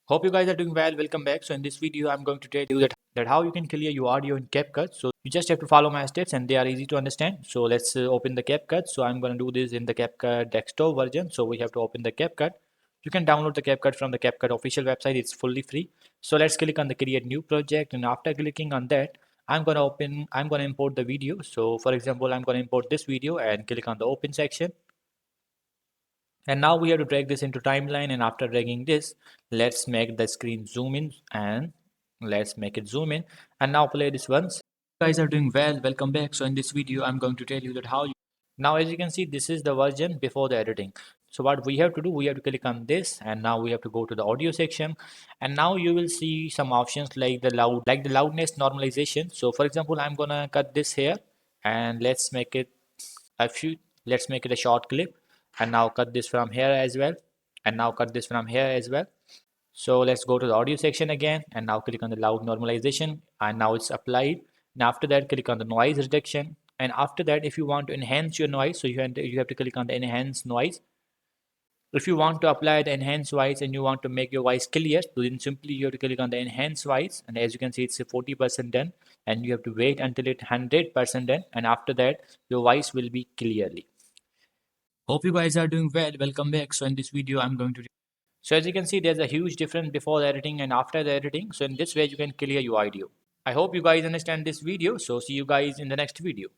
Hope you guys are doing well. Welcome back. So in this video, I'm going to tell you that how you can clear your audio in Capcut. So you just have to follow my steps and they are easy to understand. So let's open the Capcut. So I'm going to do this in the Capcut desktop version. So we have to open the Capcut. You can download the Capcut from the Capcut official website. It's fully free. So let's click on the create new project. And after clicking on that, I'm going to import the video. So for example, I'm going to import this video and click on the open section. And now we have to drag this into timeline, and after dragging this, let's make the screen zoom in and let's make it zoom in. And now play this once. You guys are doing well. Welcome back. So in this video, I'm going to tell you that how you now, as you can see, this is the version before the editing. So what we have to do, we have to click on this, and now we have to go to the audio section, and now you will see some options like the loudness normalization. So for example, I'm gonna cut this here, and let's make it a short clip, and now cut this from here as well, and now cut this from here as well. So let's go to the audio section again, and now click on the loud normalization, and now it's applied. And after that, click on the noise reduction, and after that, if you want to enhance your noise, so you have to click on the enhance noise. If you want to apply the enhance voice and you want to make your voice clear, so then simply you have to click on the enhance voice, and as you can see, it's a 40% done, and you have to wait until it 100% done, and after that your voice will be clearly. Hope you guys are doing well. Welcome back. So in this video, I'm going to. So as you can see, there's a huge difference before the editing and after the editing. So in this way, you can clear your audio. I hope you guys understand this video. So see you guys in the next video.